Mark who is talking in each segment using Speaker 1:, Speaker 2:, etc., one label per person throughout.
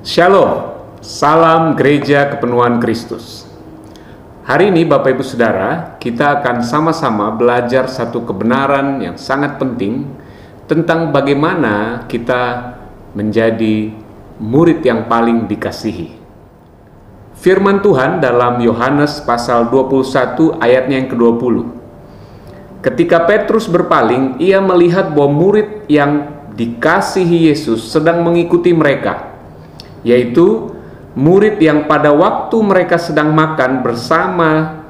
Speaker 1: Shalom, salam gereja kepenuhan Kristus. Hari ini Bapak Ibu Saudara, kita akan sama-sama belajar satu kebenaran yang sangat penting tentang bagaimana kita menjadi murid yang paling dikasihi. Firman Tuhan dalam Yohanes pasal 21 ayatnya yang ke-20. Ketika Petrus berpaling, ia melihat bahwa murid yang dikasihi Yesus sedang mengikuti mereka, yaitu murid yang pada waktu mereka sedang makan bersama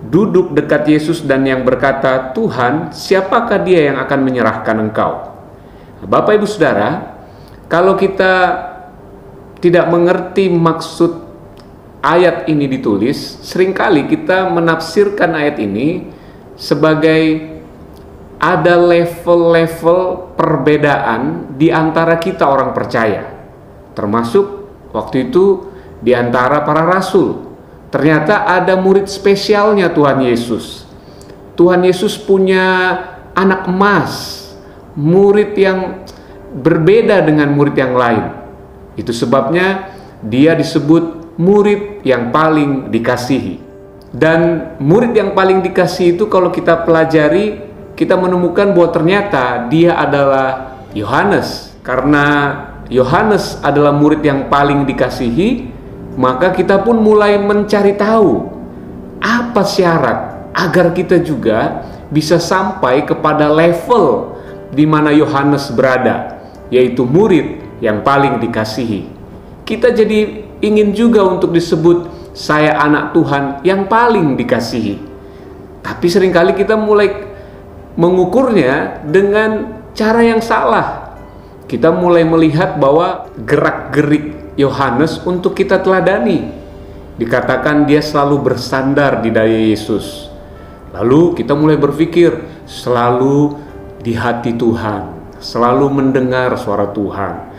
Speaker 1: duduk dekat Yesus dan yang berkata, "Tuhan, siapakah dia yang akan menyerahkan Engkau?" Bapak Ibu Saudara, kalau kita tidak mengerti maksud ayat ini ditulis, seringkali kita menafsirkan ayat ini sebagai ada level-level perbedaan di antara kita orang percaya. Termasuk waktu itu di antara para rasul. Ternyata ada murid spesialnya Tuhan Yesus. Tuhan Yesus punya anak emas, murid yang berbeda dengan murid yang lain. Itu sebabnya dia disebut murid yang paling dikasihi. Dan murid yang paling dikasihi itu kalau kita pelajari, kita menemukan bahwa ternyata dia adalah Yohanes. Karena Yohanes adalah murid yang paling dikasihi, maka kita pun mulai mencari tahu apa syarat agar kita juga bisa sampai kepada level di mana Yohanes berada, yaitu murid yang paling dikasihi. Kita jadi ingin juga untuk disebut saya anak Tuhan yang paling dikasihi. Tapi seringkali kita mulai mengukurnya dengan cara yang salah. Kita mulai melihat bahwa gerak-gerik Yohanes untuk kita teladani. Dikatakan dia selalu bersandar di daya Yesus. Lalu kita mulai berpikir selalu di hati Tuhan, selalu mendengar suara Tuhan.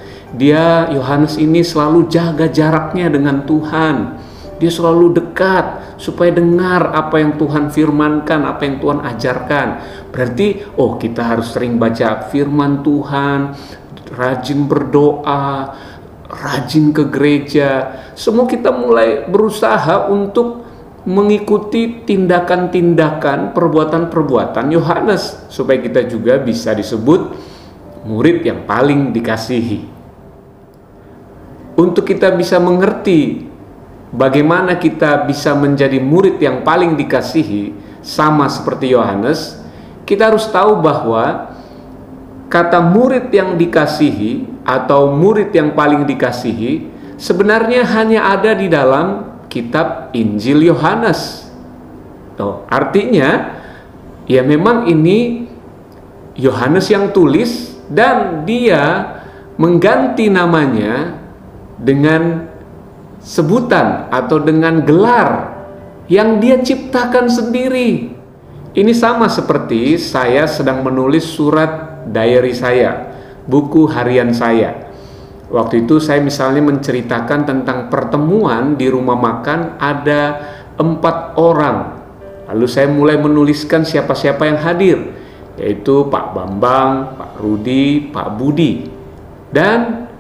Speaker 1: Yohanes ini selalu jaga jaraknya dengan Tuhan. Dia selalu dekat supaya dengar apa yang Tuhan firmankan, apa yang Tuhan ajarkan. Berarti, kita harus sering baca firman Tuhan, rajin berdoa, rajin ke gereja. Semua kita mulai berusaha untuk mengikuti tindakan-tindakan, perbuatan-perbuatan Yohanes, supaya kita juga bisa disebut murid yang paling dikasihi. Untuk kita bisa mengerti bagaimana kita bisa menjadi murid yang paling dikasihi sama seperti Yohanes, kita harus tahu bahwa kata murid yang dikasihi atau murid yang paling dikasihi sebenarnya hanya ada di dalam kitab Injil Yohanes. Artinya ya memang ini Yohanes yang tulis dan dia mengganti namanya dengan sebutan atau dengan gelar yang dia ciptakan sendiri. Ini sama seperti saya sedang menulis surat diary saya, buku harian saya. Waktu itu saya misalnya menceritakan tentang pertemuan di rumah makan, ada 4 orang. Lalu saya mulai menuliskan siapa-siapa yang hadir, yaitu Pak Bambang, Pak Rudi, Pak Budi. Dan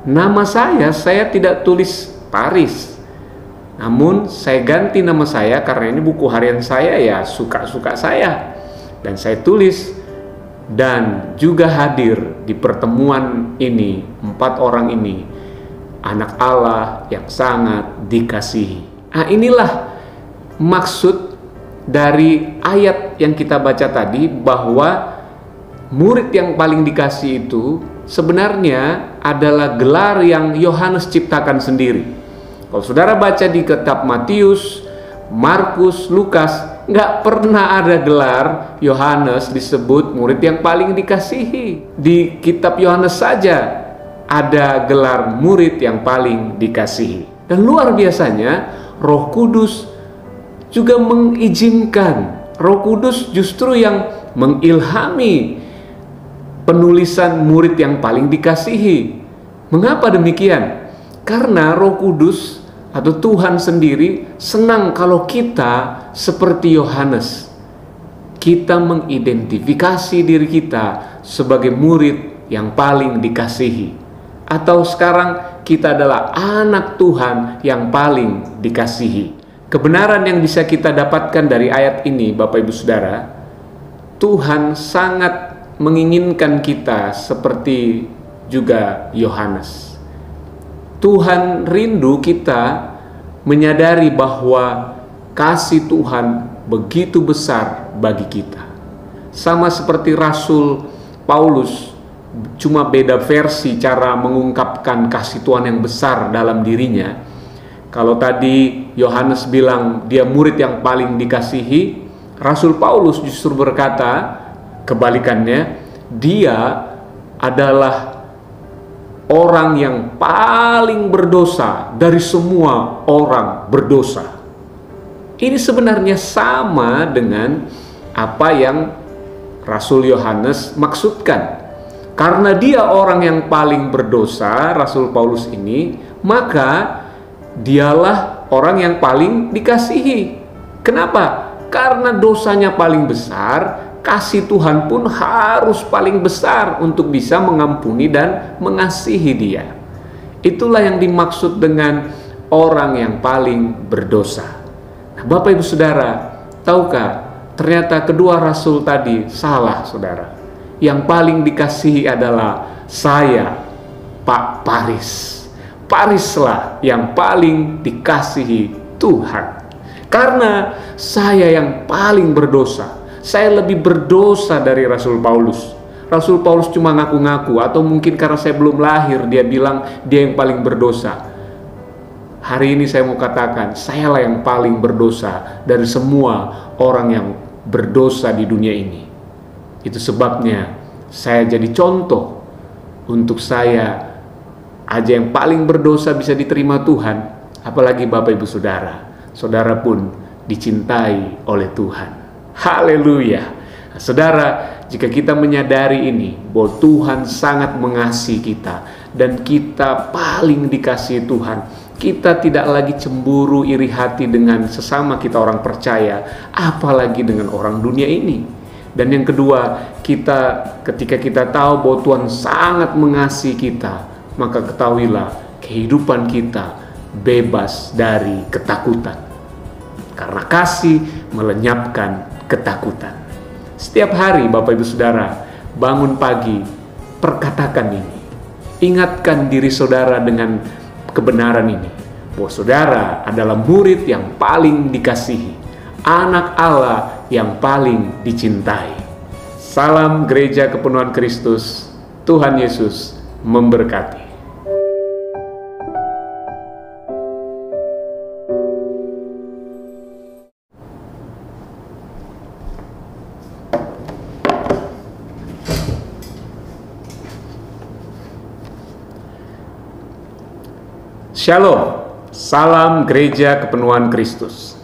Speaker 1: nama saya tidak tulis Paris, namun saya ganti nama saya karena ini buku harian saya, ya suka-suka saya. Dan saya tulis, dan juga hadir di pertemuan ini 4 orang ini anak Allah yang sangat dikasihi. Inilah maksud dari ayat yang kita baca tadi, bahwa murid yang paling dikasihi itu sebenarnya adalah gelar yang Yohanes ciptakan sendiri. Kalau saudara baca di kitab Matius, Markus, Lukas, nggak pernah ada gelar Yohanes disebut murid yang paling dikasihi. Di kitab Yohanes saja ada gelar murid yang paling dikasihi. Dan luar biasanya Roh Kudus juga mengizinkan. Roh Kudus justru yang mengilhami penulisan murid yang paling dikasihi. Mengapa demikian? Karena Roh Kudus atau Tuhan sendiri senang kalau kita seperti Yohanes. Kita mengidentifikasi diri kita sebagai murid yang paling dikasihi. Atau sekarang kita adalah anak Tuhan yang paling dikasihi. Kebenaran yang bisa kita dapatkan dari ayat ini, Bapak Ibu Saudara, Tuhan sangat menginginkan kita seperti juga Yohanes. Tuhan rindu kita menyadari bahwa kasih Tuhan begitu besar bagi kita. Sama seperti Rasul Paulus, cuma beda versi cara mengungkapkan kasih Tuhan yang besar dalam dirinya. Kalau tadi Yohanes bilang dia murid yang paling dikasihi, Rasul Paulus justru berkata kebalikannya, dia adalah orang yang paling berdosa dari semua orang berdosa. Ini sebenarnya sama dengan apa yang Rasul Yohanes maksudkan. Karena dia orang yang paling berdosa, Rasul Paulus ini, maka dialah orang yang paling dikasihi. Kenapa? Karena dosanya paling besar, kasih Tuhan pun harus paling besar untuk bisa mengampuni dan mengasihi dia. Itulah yang dimaksud dengan orang yang paling berdosa. Nah, Bapak Ibu Saudara, tahukah ternyata kedua rasul tadi salah, saudara. Yang paling dikasihi adalah saya, Pak Paris. Parislah yang paling dikasihi Tuhan. Karena saya yang paling berdosa. Saya lebih berdosa dari Rasul Paulus. Rasul Paulus cuma ngaku-ngaku, atau mungkin karena saya belum lahir dia bilang dia yang paling berdosa. Hari ini saya mau katakan, sayalah yang paling berdosa dari semua orang yang berdosa di dunia ini. Itu sebabnya saya jadi contoh untuk saya aja yang paling berdosa bisa diterima Tuhan. Apalagi Bapak Ibu Saudara, saudara pun dicintai oleh Tuhan. Haleluya. Saudara, jika kita menyadari ini, bahwa Tuhan sangat mengasihi kita dan kita paling dikasihi Tuhan, kita tidak lagi cemburu iri hati dengan sesama kita orang percaya, apalagi dengan orang dunia ini. Dan yang kedua, ketika kita tahu bahwa Tuhan sangat mengasihi kita, maka ketahuilah kehidupan kita bebas dari ketakutan. Karena kasih melenyapkan ketakutan. Setiap hari Bapak Ibu Saudara bangun pagi, perkatakan ini. Ingatkan diri saudara dengan kebenaran ini, bahwa saudara adalah murid yang paling dikasihi, anak Allah yang paling dicintai. Salam Gereja Kepenuhan Kristus. Tuhan Yesus memberkati. Shalom, salam Gereja Kepenuhan Kristus.